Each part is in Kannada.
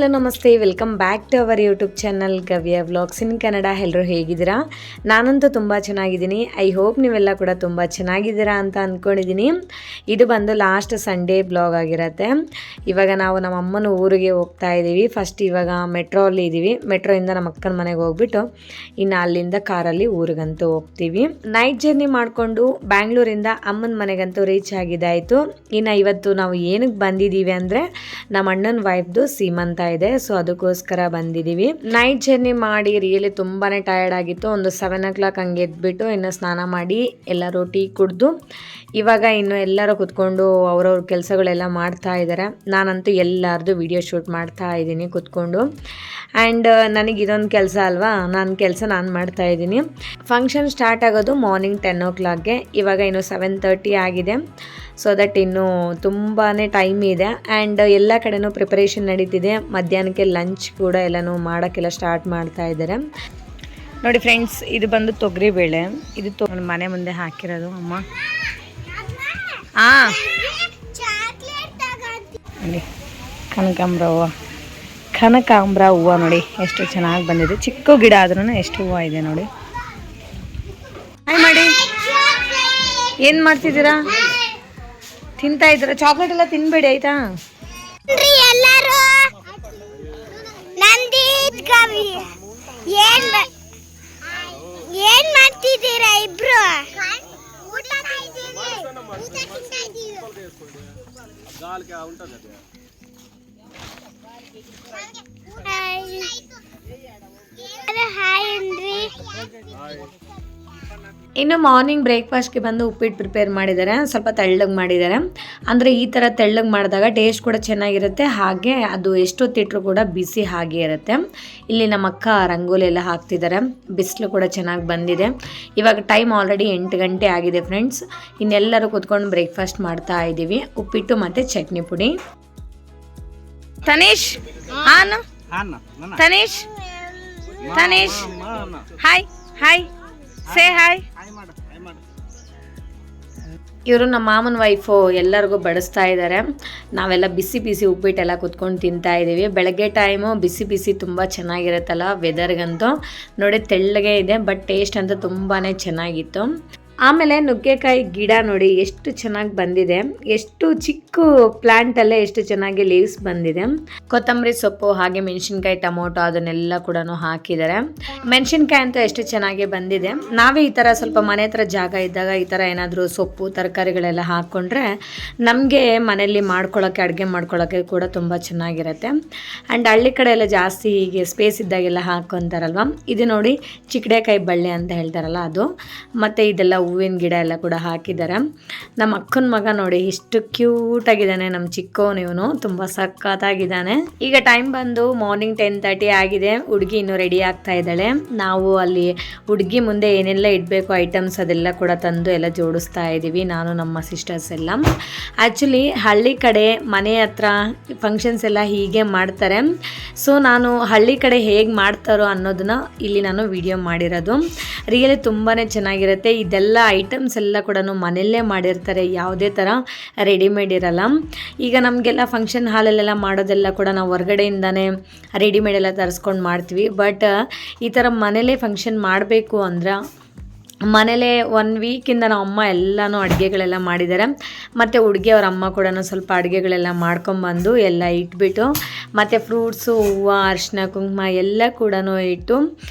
ಹಲೋ ನಮಸ್ತೆ, welcome back to our YouTube channel Gavya vlogs in Kannada. ಎಲ್ಲರೂ ಹೇಗಿದ್ದೀರಾ? ನಾನಂತೂ ತುಂಬ ಚೆನ್ನಾಗಿದ್ದೀನಿ. ಐ ಹೋಪ್ ನೀವೆಲ್ಲ ಕೂಡ ತುಂಬ ಚೆನ್ನಾಗಿದ್ದೀರಾ ಅಂತ ಅಂದ್ಕೊಂಡಿದ್ದೀನಿ. ಇದು ಬಂದು ಲಾಸ್ಟ್ ಸಂಡೇ ಬ್ಲಾಗ್ ಆಗಿರುತ್ತೆ. ಇವಾಗ ನಾವು ನಮ್ಮ ಅಮ್ಮನ ಊರಿಗೆ ಹೋಗ್ತಾ ಇದ್ದೀವಿ. ಫಸ್ಟ್ ಇವಾಗ ಮೆಟ್ರೋಲ್ಲಿ ಇದ್ದೀವಿ. ಮೆಟ್ರೋಯಿಂದ ನಮ್ಮ ಅಕ್ಕನ ಮನೆಗೆ ಹೋಗ್ಬಿಟ್ಟು ಇನ್ನು ಅಲ್ಲಿಂದ ಕಾರಲ್ಲಿ ಊರಿಗಂತೂ ಹೋಗ್ತೀವಿ. ನೈಟ್ ಜರ್ನಿ ಮಾಡಿಕೊಂಡು ಬ್ಯಾಂಗ್ಳೂರಿಂದ ಅಮ್ಮನ ಮನೆಗಂತೂ ರೀಚ್ ಆಗಿದ್ದಾಯಿತು. ಇನ್ನು ಇವತ್ತು ನಾವು ಏನಕ್ಕೆ ಬಂದಿದ್ದೀವಿ ಅಂದರೆ ನಮ್ಮ ಅಣ್ಣನ ವೈಫ್ದು ಸೀಮಂತ ಇದೆ, ಸೊ ಅದಕ್ಕೋಸ್ಕರ ಬಂದಿದ್ದೀವಿ. ನೈಟ್ ಜರ್ನಿ ಮಾಡಿ ರಿಯಲಿ ತುಂಬಾ ಟಯರ್ಡ್ ಆಗಿತ್ತು. ಒಂದು 7 o'clock ಹಂಗೆ ಎದ್ಬಿಟ್ಟು ಇನ್ನು ಸ್ನಾನ ಮಾಡಿ ಎಲ್ಲರೂ ಟೀ ಕುಡಿದು ಇವಾಗ ಇನ್ನು ಎಲ್ಲರೂ ಕುತ್ಕೊಂಡು ಅವ್ರವ್ರ ಕೆಲಸಗಳೆಲ್ಲ ಮಾಡ್ತಾ ಇದ್ದಾರೆ. ನಾನಂತೂ ಎಲ್ಲರದು ವಿಡಿಯೋ ಶೂಟ್ ಮಾಡ್ತಾ ಇದ್ದೀನಿ ಕುತ್ಕೊಂಡು. ಆ್ಯಂಡ್ ನನಗೆ ಇದೊಂದು ಕೆಲಸ ಅಲ್ವಾ, ನಾನು ಮಾಡ್ತಾ ಇದ್ದೀನಿ. ಫಂಕ್ಷನ್ ಸ್ಟಾರ್ಟ್ ಆಗೋದು ಮಾರ್ನಿಂಗ್ 10 o'clockಗೆ. ಇವಾಗ ಇನ್ನು 7:30 ಆಗಿದೆ. ಸೊ ದಟ್ ಇನ್ನೂ ತುಂಬಾ ಟೈಮ್ ಇದೆ. ಆ್ಯಂಡ್ ಎಲ್ಲ ಕಡೆನೂ ಪ್ರಿಪರೇಷನ್ ನಡೀತಿದೆ. ಮಧ್ಯಾಹ್ನಕ್ಕೆ ಲಂಚ್ ಕೂಡ ಎಲ್ಲನೂ ಮಾಡೋಕ್ಕೆಲ್ಲ ಸ್ಟಾರ್ಟ್ ಮಾಡ್ತಾ ಇದ್ದಾರೆ. ನೋಡಿ ಫ್ರೆಂಡ್ಸ್, ಇದು ಬಂದು ತೊಗರಿ ಬೇಳೆ. ಇದು ಮನೆ ಮುಂದೆ ಹಾಕಿರೋದು ಅಮ್ಮ. ನೋಡಿ ಕನಕಾಂಬ್ರ ಹೂವು ನೋಡಿ ಎಷ್ಟು ಚೆನ್ನಾಗಿ ಬಂದಿದೆ. ಚಿಕ್ಕ ಗಿಡ ಆದ್ರೂ ಎಷ್ಟು ಹೂವು ಇದೆ ನೋಡಿ. ಹಾಯ್ ಮಾಡಿ, ಏನು ಮಾಡ್ತಿದ್ದೀರಾ? ತಿಂತಾ ಇದ್ದೀರಾ? ಚಾಕ್ಲೇಟ್ ಎಲ್ಲ ತಿನ್ಬೇಡಿ ಆಯ್ತಾ? ಏನ್ ಮಾಡ್ತಿದ್ದೀರಾ ಇಬ್ರು? ಇನ್ನು ಮಾರ್ನಿಂಗ್ ಬ್ರೇಕ್ಫಾಸ್ಟ್ಗೆ ಬಂದು ಉಪ್ಪಿಟ್ಟು ಪ್ರಿಪೇರ್ ಮಾಡಿದ್ದಾರೆ. ಸ್ವಲ್ಪ ತೆಳ್ಳಗೆ ಮಾಡಿದ್ದಾರೆ. ಅಂದರೆ ಈ ಥರ ತೆಳ್ಳಗೆ ಮಾಡಿದಾಗ ಟೇಸ್ಟ್ ಕೂಡ ಚೆನ್ನಾಗಿರುತ್ತೆ. ಹಾಗೆ ಅದು ಎಷ್ಟೊತ್ತಿಟ್ಟರು ಕೂಡ ಬಿಸಿ ಹಾಗೆ ಇರುತ್ತೆ. ಇಲ್ಲಿ ನಮ್ಮ ಅಕ್ಕ ರಂಗೋಲಿ ಎಲ್ಲ ಹಾಕ್ತಿದ್ದಾರೆ. ಬಿಸಿಲು ಕೂಡ ಚೆನ್ನಾಗಿ ಬಂದಿದೆ. ಇವಾಗ ಟೈಮ್ ಆಲ್ರೆಡಿ 8 ಗಂಟೆ ಆಗಿದೆ ಫ್ರೆಂಡ್ಸ್. ಇನ್ನೆಲ್ಲರೂ ಕೂತ್ಕೊಂಡು ಬ್ರೇಕ್ಫಾಸ್ಟ್ ಮಾಡ್ತಾ ಇದ್ದೀವಿ. ಉಪ್ಪಿಟ್ಟು ಮತ್ತು ಚಟ್ನಿ ಪುಡಿ. Tanish Tanish Tanish hi hi say hi. ಇವರು ನಮ್ಮ ಮಾಮನ ವೈಫು ಎಲ್ಲರಿಗೂ ಬಡಿಸ್ತಾ ಇದ್ದಾರೆ. ನಾವೆಲ್ಲ ಬಿಸಿ ಬಿಸಿ ಉಪ್ಪಿಟ್ಟೆಲ್ಲ ಕುತ್ಕೊಂಡು ತಿಂತಾ ಇದ್ದೀವಿ. ಬೆಳಗ್ಗೆ ಟೈಮು ಬಿಸಿ ಬಿಸಿ ತುಂಬ ಚೆನ್ನಾಗಿರುತ್ತಲ್ಲ ವೆದರ್ಗಂತೂ. ನೋಡಿ ತೆಳ್ಳಗೆ ಇದೆ, ಬಟ್ ಟೇಸ್ಟ್ ಅಂತೂ ತುಂಬಾ ಚೆನ್ನಾಗಿತ್ತು. ಆಮೇಲೆ ನುಗ್ಗೆಕಾಯಿ ಗಿಡ ನೋಡಿ ಎಷ್ಟು ಚೆನ್ನಾಗಿ ಬಂದಿದೆ. ಎಷ್ಟು ಚಿಕ್ಕ ಪ್ಲ್ಯಾಂಟಲ್ಲೇ ಎಷ್ಟು ಚೆನ್ನಾಗಿ ಲೀವ್ಸ್ ಬಂದಿದೆ. ಕೊತ್ತಂಬರಿ ಸೊಪ್ಪು ಹಾಗೆ ಮೆಣಸಿನ್ಕಾಯಿ, ಟೊಮೊಟೊ ಅದನ್ನೆಲ್ಲ ಕೂಡ ಹಾಕಿದ್ದಾರೆ. ಮೆಣಸಿನ್ಕಾಯಿ ಅಂತೂ ಎಷ್ಟು ಚೆನ್ನಾಗಿ ಬಂದಿದೆ. ನಾವೇ ಈ ಥರ ಸ್ವಲ್ಪ ಮನೆ ಹತ್ರ ಜಾಗ ಇದ್ದಾಗ ಈ ಥರ ಏನಾದರೂ ಸೊಪ್ಪು ತರಕಾರಿಗಳೆಲ್ಲ ಹಾಕ್ಕೊಂಡ್ರೆ ನಮಗೆ ಮನೆಯಲ್ಲಿ ಮಾಡ್ಕೊಳ್ಳೋಕ್ಕೆ, ಅಡುಗೆ ಮಾಡ್ಕೊಳ್ಳೋಕ್ಕೆ ಕೂಡ ತುಂಬ ಚೆನ್ನಾಗಿರುತ್ತೆ. ಆ್ಯಂಡ್ ಹಳ್ಳಿ ಕಡೆ ಎಲ್ಲ ಜಾಸ್ತಿ ಹೀಗೆ ಸ್ಪೇಸ್ ಇದ್ದಾಗೆಲ್ಲ ಹಾಕ್ಕೊತಾರಲ್ವ. ಇದು ನೋಡಿ ಚಿಕ್ಕಡೆಕಾಯಿ ಬಳ್ಳಿ ಅಂತ ಹೇಳ್ತಾರಲ್ಲ ಅದು. ಮತ್ತು ಇದೆಲ್ಲ ಹೂವಿನ ಗಿಡ ಎಲ್ಲ ಕೂಡ ಹಾಕಿದ್ದಾರೆ. ನಮ್ಮ ಅಕ್ಕನ ಮಗ ನೋಡಿ ಎಷ್ಟು ಕ್ಯೂಟ್ ಆಗಿದ್ದಾನೆ. ನಮ್ಮ ಚಿಕ್ಕವನು ಇವನು ತುಂಬ ಸಖತ್ತಾಗಿದ್ದಾನೆ. ಈಗ ಟೈಮ್ ಬಂದು ಮಾರ್ನಿಂಗ್ 10:30 ಆಗಿದೆ. ಹುಡುಗಿ ಇನ್ನೂ ರೆಡಿ ಆಗ್ತಾ ಇದ್ದಾಳೆ. ನಾವು ಅಲ್ಲಿ ಹುಡುಗಿ ಮುಂದೆ ಏನೆಲ್ಲ ಇಡಬೇಕು ಐಟಮ್ಸ್ ಅದೆಲ್ಲ ಕೂಡ ತಂದು ಎಲ್ಲ ಜೋಡಿಸ್ತಾ ಇದ್ದೀವಿ, ನಾನು ನಮ್ಮ ಸಿಸ್ಟರ್ಸ್ ಎಲ್ಲ. ಆ್ಯಕ್ಚುಲಿ ಹಳ್ಳಿ ಕಡೆ ಮನೆ ಹತ್ರ ಫಂಕ್ಷನ್ಸ್ ಎಲ್ಲ ಹೀಗೆ ಮಾಡ್ತಾರೆ. ಸೊ ನಾನು ಹಳ್ಳಿ ಕಡೆ ಹೇಗೆ ಮಾಡ್ತಾರೋ ಅನ್ನೋದನ್ನ ಇಲ್ಲಿ ನಾನು ವಿಡಿಯೋ ಮಾಡಿರೋದು. ರಿಯಲಿ ತುಂಬಾ ಚೆನ್ನಾಗಿರುತ್ತೆ. ಇದೆಲ್ಲ ಐಟಮ್ಸ್ ಎಲ್ಲ ಕೂಡ ಮನೆಯಲ್ಲೇ ಮಾಡಿರ್ತಾರೆ, ಯಾವುದೇ ಥರ ರೆಡಿಮೇಡ್ ಇರಲ್ಲ. ಈಗ ನಮಗೆಲ್ಲ ಫಂಕ್ಷನ್ ಹಾಲಲ್ಲೆಲ್ಲ ಮಾಡೋದೆಲ್ಲ ಕೂಡ ನಾವು ಹೊರಗಡೆಯಿಂದನೇ ರೆಡಿಮೇಡ್ ಎಲ್ಲ ತರಿಸ್ಕೊಂಡು ಮಾಡ್ತೀವಿ. ಬಟ್ ಈ ಥರ ಮನೇಲೇ ಫಂಕ್ಷನ್ ಮಾಡಬೇಕು ಅಂದ್ರೆ ಮನೇಲೇ 1 ವೀಕಿಂದ ನಮ್ಮ ಅಮ್ಮ ಎಲ್ಲನೂ ಅಡುಗೆಗಳೆಲ್ಲ ಮಾಡಿದ್ದಾರೆ. ಮತ್ತು ಹುಡುಗಿ ಅವ್ರ ಅಮ್ಮ ಕೂಡ ಸ್ವಲ್ಪ ಅಡುಗೆಗಳೆಲ್ಲ ಮಾಡ್ಕೊಂಬಂದು ಎಲ್ಲ ಇಟ್ಬಿಟ್ಟು ಮತ್ತು ಫ್ರೂಟ್ಸು, ಹೂವು, ಅರಿಶಿನ, ಕುಂಕುಮ ಎಲ್ಲ ಕೂಡ ಇಟ್ಟು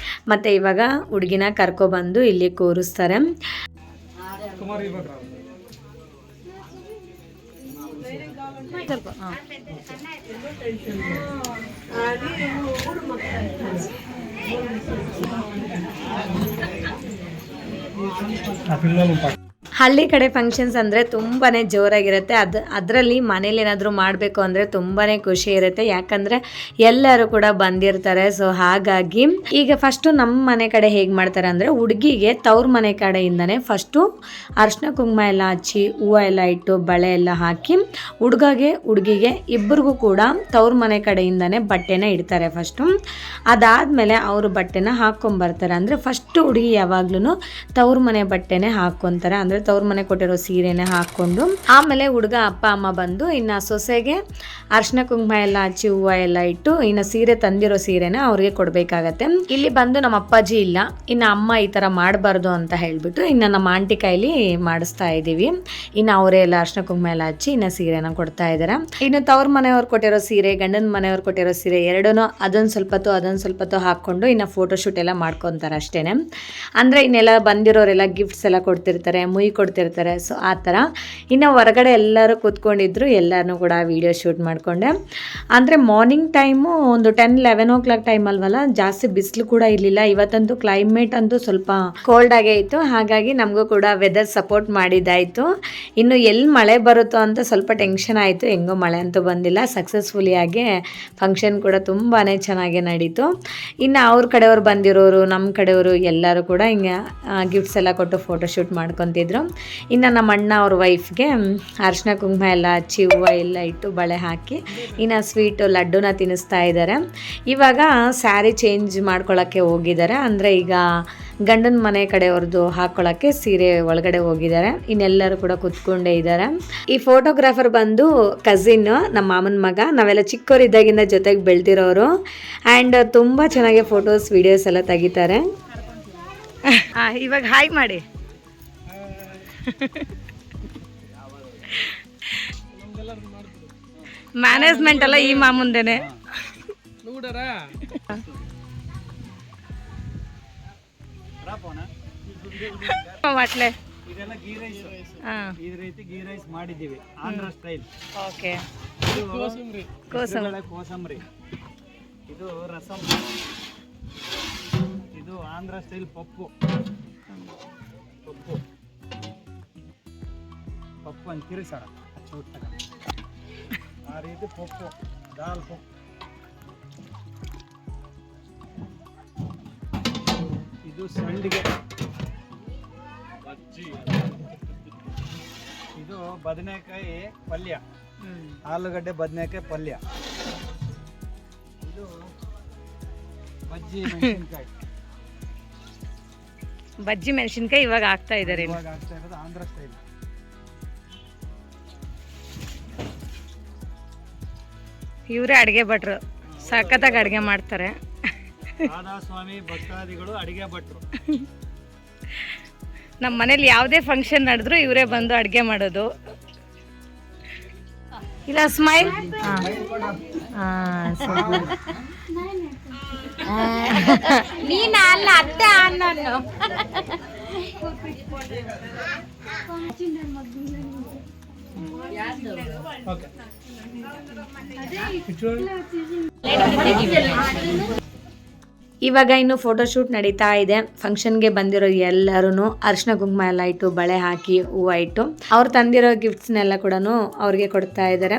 ಮತ್ತು ಇವಾಗ ಹುಡುಗಿನ ಕರ್ಕೊಬಂದು ಇಲ್ಲಿ ಕೂರಿಸ್ತಾರೆ. ಹಳ್ಳಿ ಕಡೆ ಫಂಕ್ಷನ್ಸ್ ಅಂದರೆ ತುಂಬಾ ಜೋರಾಗಿರುತ್ತೆ. ಅದರಲ್ಲಿ ಮನೇಲಿ ಏನಾದರೂ ಮಾಡಬೇಕು ಅಂದರೆ ತುಂಬಾ ಖುಷಿ ಇರುತ್ತೆ. ಯಾಕಂದರೆ ಎಲ್ಲರೂ ಕೂಡ ಬಂದಿರ್ತಾರೆ. ಸೊ ಹಾಗಾಗಿ ಈಗ ಫಸ್ಟು ನಮ್ಮ ಮನೆ ಕಡೆ ಹೇಗೆ ಮಾಡ್ತಾರೆ ಅಂದರೆ ಹುಡುಗಿಗೆ ತವ್ರ ಮನೆ ಕಡೆಯಿಂದನೇ ಫಸ್ಟು ಅರಿಶಿನ ಕುಂಕುಮ ಎಲ್ಲ ಹಚ್ಚಿ ಹೂವು ಎಲ್ಲ ಇಟ್ಟು ಬಳೆ ಎಲ್ಲ ಹಾಕಿ ಹುಡುಗಿಗೆ ಇಬ್ಬರಿಗೂ ಕೂಡ ತವ್ರ ಮನೆ ಕಡೆಯಿಂದನೇ ಬಟ್ಟೆನ ಇಡ್ತಾರೆ ಫಸ್ಟು. ಅದಾದಮೇಲೆ ಅವರು ಬಟ್ಟೆನ ಹಾಕ್ಕೊಂಬರ್ತಾರೆ. ಅಂದರೆ ಫಸ್ಟು ಹುಡುಗಿ ಯಾವಾಗ್ಲೂ ತವ್ರ ಮನೆ ಬಟ್ಟೆನೇ ಹಾಕ್ಕೊತಾರೆ. ಅಂದರೆ ತವ್ರ ಮನೆ ಕೊಟ್ಟಿರೋ ಸೀರೆನೇ ಹಾಕ್ಕೊಂಡು ಆಮೇಲೆ ಹುಡುಗ ಅಪ್ಪ ಅಮ್ಮ ಬಂದು ಇನ್ನು ಸೊಸೆಗೆ ಅರ್ಶಿನ ಕುಂಕುಮ ಎಲ್ಲ ಹಚ್ಚಿ ಹೂವು ಎಲ್ಲ ಇಟ್ಟು ಇನ್ನು ಸೀರೆ ತಂದಿರೋ ಸೀರೆನ ಅವ್ರಿಗೆ ಕೊಡಬೇಕಾಗತ್ತೆ. ಇಲ್ಲಿ ಬಂದು ನಮ್ಮ ಅಪ್ಪಾಜಿ ಇಲ್ಲ, ಇನ್ನು ಅಮ್ಮ ಈ ಥರ ಮಾಡಬಾರ್ದು ಅಂತ ಹೇಳಿಬಿಟ್ಟು ಇನ್ನು ನಮ್ಮ ಆಂಟಿ ಕೈಲಿ ಮಾಡಿಸ್ತಾ ಇದ್ದೀವಿ. ಇನ್ನು ಅವರೇ ಎಲ್ಲ ಅರ್ಶಿನ ಕುಂಕುಮ ಎಲ್ಲ ಹಚ್ಚಿ ಇನ್ನು ಸೀರೆನ ಕೊಡ್ತಾ ಇದ್ದಾರೆ. ಇನ್ನು ತವ್ರ ಮನೆಯವ್ರು ಕೊಟ್ಟಿರೋ ಸೀರೆ, ಗಂಡನ ಮನೆಯವ್ರು ಕೊಟ್ಟಿರೋ ಸೀರೆ ಎರಡೂ ಅದೊಂದು ಸ್ವಲ್ಪತ್ತು ಹಾಕ್ಕೊಂಡು ಇನ್ನು ಫೋಟೋಶೂಟ್ ಎಲ್ಲ ಮಾಡ್ಕೊತಾರೆ ಅಷ್ಟೇ. ಅಂದರೆ ಇನ್ನೆಲ್ಲ ಬಂದಿರೋರೆಲ್ಲ ಗಿಫ್ಟ್ಸ್ ಎಲ್ಲ ಕೊಡ್ತಿರ್ತಾರೆ, ಮುಯಿ ಕೊಡ್ತಿರ್ತಾರೆ. ಸೊ ಆ ಥರ ಇನ್ನು ಹೊರಗಡೆ ಎಲ್ಲರೂ ಕೂತ್ಕೊಂಡಿದ್ರು, ಎಲ್ಲರೂ ಕೂಡ ವೀಡಿಯೋ ಶೂಟ್ ಮಾಡಿಕೊಂಡೆ. ಅಂದರೆ ಮಾರ್ನಿಂಗ್ ಟೈಮು ಒಂದು 10-11 o'clock ಟೈಮ್ ಅಲ್ವಲ್ಲ, ಜಾಸ್ತಿ ಬಿಸಿಲು ಕೂಡ ಇರಲಿಲ್ಲ. ಇವತ್ತಂತೂ ಕ್ಲೈಮೇಟ್ ಅಂತೂ ಸ್ವಲ್ಪ ಕೋಲ್ಡ್ ಆಗೇ ಇತ್ತು, ಹಾಗಾಗಿ ನಮಗೂ ಕೂಡ ವೆದರ್ ಸಪೋರ್ಟ್ ಮಾಡಿದ್ದಾಯಿತು. ಇನ್ನು ಎಲ್ಲಿ ಮಳೆ ಬರುತ್ತೋ ಅಂತ ಸ್ವಲ್ಪ ಟೆನ್ಷನ್ ಆಯಿತು. ಹೆಂಗೋ ಮಳೆ ಅಂತೂ ಬಂದಿಲ್ಲ, ಸಕ್ಸಸ್ಫುಲಿಯಾಗಿ ಫಂಕ್ಷನ್ ಕೂಡ ತುಂಬಾ ಚೆನ್ನಾಗಿ ನಡೀತು. ಇನ್ನು ಅವ್ರ ಕಡೆಯವ್ರು ಬಂದಿರೋರು, ನಮ್ಮ ಕಡೆಯವರು ಎಲ್ಲರೂ ಕೂಡ ಹಿಂಗೆ ಗಿಫ್ಟ್ಸ್ ಎಲ್ಲ ಕೊಟ್ಟು ಫೋಟೋಶೂಟ್ ಮಾಡ್ಕೊತಿದ್ರು. ಇನ್ನು ನಮ್ಮ ಅಣ್ಣ ಅವ್ರ ವೈಫ್ಗೆ ಅರಿಶಿನ ಕುಂಕುಮ ಎಲ್ಲ ಹಚ್ಚಿ ಹೂವು ಎಲ್ಲ ಇಟ್ಟು ಬಳೆ ಹಾಕಿ ಇನ್ನು ಸ್ವೀಟು ಲಡ್ಡುನ ತಿನ್ನಿಸ್ತಾ ಇದ್ದಾರೆ. ಇವಾಗ ಸ್ಯಾರಿ ಚೇಂಜ್ ಮಾಡ್ಕೊಳ್ಳೋಕ್ಕೆ ಹೋಗಿದ್ದಾರೆ. ಅಂದರೆ ಈಗ ಗಂಡನ ಮನೆ ಕಡೆಯವ್ರದ್ದು ಹಾಕ್ಕೊಳ್ಳೋಕ್ಕೆ ಸೀರೆ ಒಳಗಡೆ ಹೋಗಿದ್ದಾರೆ. ಇನ್ನೆಲ್ಲರೂ ಕೂಡ ಕೂತ್ಕೊಂಡೇ ಇದ್ದಾರೆ. ಈ ಫೋಟೋಗ್ರಾಫರ್ ಬಂದು ಕಸಿನ್, ನಮ್ಮ ಮಾಮನ ಮಗ. ನಾವೆಲ್ಲ ಚಿಕ್ಕವರಿದ್ದಾಗಿಂದ ಜೊತೆಗೆ ಬೆಳೆದಿರೋರು. ಆ್ಯಂಡ್ ತುಂಬ ಚೆನ್ನಾಗಿ ಫೋಟೋಸ್ ವಿಡಿಯೋಸ್ ಎಲ್ಲ ತೆಗಿತಾರೆ. ಇವಾಗ ಹಾಯ್ ಮಾಡಿ. ಮ್ಯಾನೇಜ್ಮೆಂಟ್ ಎಲ್ಲ ಈ ಮಾಮುಂದೇನೆ. ಮಾಡ್ಲೆ ಇದೆಲ್ಲ ಗೀ ರೈಸ್. ಈ ರೀತಿ ಗೀ ರೈಸ್ ಮಾಡಿದ್ದೀವಿ, ಆಂಧ್ರ ಸ್ಟೈಲ್. ಓಕೆ. ಕೋಸಂಬರಿ, ಇದು ರಸಂ, ಇದು ಆಂಧ್ರ ಸ್ಟೈಲ್ ಪಪ್ಪು ಅಂತ ತಿರುಗಿಸೋಣ ಆ ರೀತಿ ಪಪ್ಪು, ದಾಲ್ ಪಪ್ಪು. ಇದು ಸಂಡಿಗೆ, ಇದು ಬದನೆಕಾಯಿ ಪಲ್ಯ, ಆಲೂಗಡ್ಡೆ ಬದನೆಕಾಯಿ ಪಲ್ಯ. ಇದು ಬಜ್ಜಿ ಮೆಣಸಿನ್ಕಾಯಿ. ಬಜ್ಜಿ ಮೆಣಸಿನ್ಕಾಯಿ ಇವಾಗ ಆಗ್ತಾ ಇದ್ದಾರೆ. ಇವಾಗ ಆಗ್ತಾ ಇರೋದು ಆಂಧ್ರ ಸ್ಟೈಲ್. ಇವರೇ ಅಡುಗೆ ಭಟ್ರು, ಸಖತ್ತಾಗಿ ಅಡುಗೆ ಮಾಡ್ತಾರೆ. ರಾಧಾಸ್ವಾಮಿ ಭಕ್ತಾದಿಗಳು ಅಡುಗೆ ಭಟ್ರು. ನಮ್ಮ ಮನೇಲಿ ಯಾವುದೇ ಫಂಕ್ಷನ್ ನಡೆದ್ರು ಇವರೇ ಬಂದು ಅಡುಗೆ ಮಾಡೋದು. ಇಲ್ಲ ಸ್ಮೈಲ್. ನೀನು ಅಲ್ಲ ಅತ್ತೆ ಅನ್ನೋನು. ಇವಾಗ ಇನ್ನು ಫೋಟೋಶೂಟ್ ನಡೀತಾ ಇದೆ. ಫಂಕ್ಷನ್ಗೆ ಬಂದಿರೋ ಎಲ್ಲರೂ ಅರಿಶಿನ ಕುಂಕುಮ ಎಲ್ಲ ಇಟ್ಟು ಬಳೆ ಹಾಕಿ ಹೂವು ಇಟ್ಟು ಅವ್ರು ತಂದಿರೋ ಗಿಫ್ಟ್ಸ್ನೆಲ್ಲ ಕೂಡ ಅವ್ರಿಗೆ ಕೊಡ್ತಾ ಇದ್ದಾರೆ.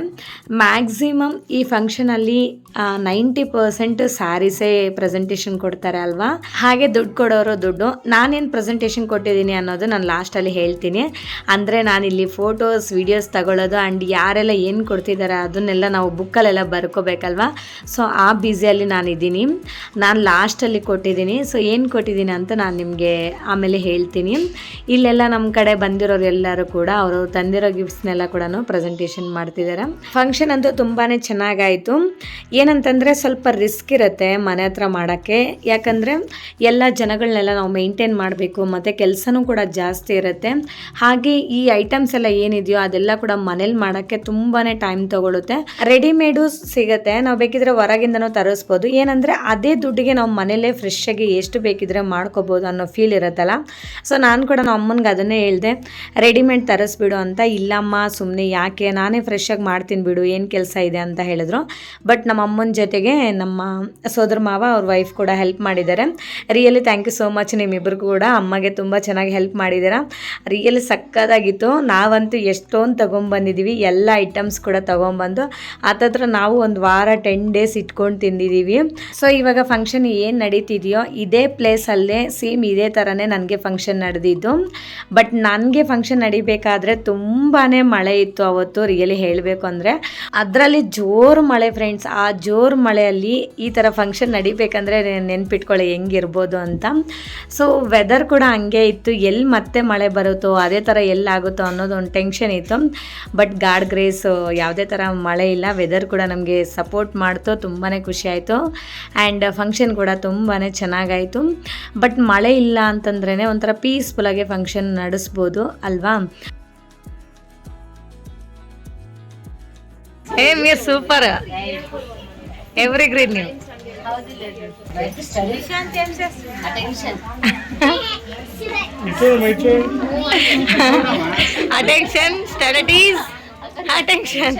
ಮ್ಯಾಕ್ಸಿಮಮ್ ಈ ಫಂಕ್ಷನಲ್ಲಿ 90% ಸ್ಯಾರೀಸೇ ಪ್ರೆಸೆಂಟೇಷನ್ ಕೊಡ್ತಾರೆ ಅಲ್ವಾ. ಹಾಗೆ ದುಡ್ಡು ಕೊಡೋರು ದುಡ್ಡು. ನಾನೇನು ಪ್ರೆಸೆಂಟೇಷನ್ ಕೊಟ್ಟಿದ್ದೀನಿ ಅನ್ನೋದು ನಾನು ಲಾಸ್ಟಲ್ಲಿ ಹೇಳ್ತೀನಿ. ಅಂದರೆ ನಾನಿಲ್ಲಿ ಫೋಟೋಸ್ ವಿಡಿಯೋಸ್ ತಗೊಳ್ಳೋದು ಆ್ಯಂಡ್ ಯಾರೆಲ್ಲ ಏನು ಕೊಡ್ತಿದ್ದಾರೆ ಅದನ್ನೆಲ್ಲ ನಾವು ಬುಕ್ಕಲ್ಲೆಲ್ಲ ಬರ್ಕೋಬೇಕಲ್ವಾ. ಸೊ ಆ ಬ್ಯುಸಿಯಲ್ಲಿ ನಾನಿದ್ದೀನಿ. ನಾನು ಲಾಸ್ಟಲ್ಲಿ ಕೊಟ್ಟಿದ್ದೀನಿ. ಸೊ ಏನು ಕೊಟ್ಟಿದ್ದೀನಿ ಅಂತ ನಾನು ನಿಮಗೆ ಆಮೇಲೆ ಹೇಳ್ತೀನಿ. ಇಲ್ಲೆಲ್ಲ ನಮ್ಮ ಕಡೆ ಬಂದಿರೋರು ಎಲ್ಲರೂ ಕೂಡ ಅವರು ತಂದಿರೋ ಗಿಫ್ಟ್ಸ್ನೆಲ್ಲ ಕೂಡ ಪ್ರೆಸೆಂಟೇಷನ್ ಮಾಡ್ತಿದ್ದಾರೆ. ಫಂಕ್ಷನ್ ಅಂತೂ ತುಂಬಾ ಚೆನ್ನಾಗಾಯಿತು. ಏನಂತಂದರೆ ಸ್ವಲ್ಪ ರಿಸ್ಕ್ ಇರುತ್ತೆ ಮನೆ ಹತ್ರ ಮಾಡೋಕ್ಕೆ. ಯಾಕಂದರೆ ಎಲ್ಲ ಜನಗಳನ್ನೆಲ್ಲ ನಾವು ಮೇಂಟೈನ್ ಮಾಡಬೇಕು ಮತ್ತು ಕೆಲಸನೂ ಕೂಡ ಜಾಸ್ತಿ ಇರುತ್ತೆ. ಹಾಗೆ ಈ ಐಟಮ್ಸ್ ಎಲ್ಲ ಏನಿದೆಯೋ ಅದೆಲ್ಲ ಕೂಡ ಮನೇಲಿ ಮಾಡೋಕ್ಕೆ ತುಂಬಾ ಟೈಮ್ ತೊಗೊಳುತ್ತೆ. ರೆಡಿಮೇಡು ಸಿಗುತ್ತೆ, ನಾವು ಬೇಕಿದ್ರೆ ಹೊರಗಿಂದನೂ ತರಿಸ್ಬೋದು. ಏನಂದರೆ ಅದೇ ದುಡ್ಡಿಗೆ ನಾವು ಮನೇಲೇ ಫ್ರೆಶ್ಶಾಗಿ ಎಷ್ಟು ಬೇಕಿದ್ರೆ ಮಾಡ್ಕೋಬೋದು ಅನ್ನೋ ಫೀಲ್ ಇರುತ್ತಲ್ಲ. ಸೊ ನಾನು ಕೂಡ ನಮ್ಮ ಅಮ್ಮನಿಗೆ ಅದನ್ನೇ ಹೇಳಿದೆ, ರೆಡಿಮೇಡ್ ತರಿಸ್ಬಿಡು ಅಂತ. ಇಲ್ಲಮ್ಮ ಸುಮ್ಮನೆ ಯಾಕೆ, ನಾನೇ ಫ್ರೆಶ್ಶಾಗಿ ಮಾಡ್ತೀನಿ ಬಿಡು, ಏನು ಕೆಲಸ ಇದೆ ಅಂತ ಹೇಳಿದ್ರು. ಬಟ್ ನಮ್ಮ ಅಮ್ಮನ ಜೊತೆಗೆ ನಮ್ಮ ಸೋದರ ಮಾವ ಅವ್ರ ವೈಫ್ ಕೂಡ ಹೆಲ್ಪ್ ಮಾಡಿದ್ದಾರೆ. Really thank you so much. ನಿಮ್ಮಿಬ್ಬರು ಕೂಡ ಅಮ್ಮಗೆ ತುಂಬ ಚೆನ್ನಾಗಿ ಹೆಲ್ಪ್ ಮಾಡಿದ್ದೀರಾ. ರಿಯಲಿ ಸಕ್ಕತ್ತಾಗಿತ್ತು. ನಾವಂತೂ ಎಷ್ಟೊಂದು ತೊಗೊಂಬಂದಿದ್ದೀವಿ, ಎಲ್ಲ ಐಟಮ್ಸ್ ಕೂಡ ತೊಗೊಂಬಂದು ಹತ್ತತ್ರ ನಾವು ಒಂದು ವಾರ 10 days ಇಟ್ಕೊಂಡು ತಿಂದಿದ್ದೀವಿ. ಸೊ ಇವಾಗ ಫಂಕ್ಷನ್ ಏನು ನಡೀತಿದೆಯೋ ಇದೇ ಪ್ಲೇಸಲ್ಲೇ ಸೇಮ್ ಇದೇ ಥರನೇ ನನಗೆ ಫಂಕ್ಷನ್ ನಡೆದಿದ್ದು. ಬಟ್ ನನಗೆ ಫಂಕ್ಷನ್ ನಡಿಬೇಕಾದ್ರೆ ತುಂಬಾ ಮಳೆ ಇತ್ತು ಅವತ್ತು, ರಿಯಲಿ ಹೇಳಬೇಕು ಅಂದರೆ. ಅದರಲ್ಲಿ ಜೋರು ಮಳೆ ಫ್ರೆಂಡ್ಸ್. ಆ ಜೋರು ಮಳೆಯಲ್ಲಿ ಈ ಥರ ಫಂಕ್ಷನ್ ನಡಿಬೇಕಂದ್ರೆ ನೆನ್ಪಿಟ್ಕೊಳ್ಳಿ ಹೆಂಗಿರ್ಬೋದು ಅಂತ. ಸೊ ವೆದರ್ ಕೂಡ ಹಂಗೆ ಇತ್ತು, ಎಲ್ಲಿ ಮತ್ತೆ ಮಳೆ ಬರುತ್ತೋ ಅದೇ ಥರ ಎಲ್ಲಾಗುತ್ತೋ ಅನ್ನೋದು ಒಂದು ಟೆನ್ಷನ್ ಇತ್ತು. ಬಟ್ ಗಾಡ್ ಗ್ರೇಸ್ ಯಾವುದೇ ಥರ ಮಳೆ ಇಲ್ಲ, ವೆದರ್ ಕೂಡ ನಮಗೆ ಸಪೋರ್ಟ್ ಮಾಡ್ತು, ತುಂಬಾ ಖುಷಿ ಆಯಿತು. ಆ್ಯಂಡ್ ಫಂಕ್ಷನ್ ಕೂಡ ತುಂಬಾ ಚೆನ್ನಾಗಾಯಿತು. ಬಟ್ ಮಳೆ ಇಲ್ಲ ಅಂತಂದ್ರೇ ಒಂಥರ ಪೀಸ್ಫುಲ್ಲಾಗಿ ಫಂಕ್ಷನ್ ನಡೆಸ್ಬೋದು ಅಲ್ವಾ. మీరు సూపర్ ఎవరి గ్రీన్ ನೀವು అటెన్షన్ స్టడీస్ అటెన్షన్.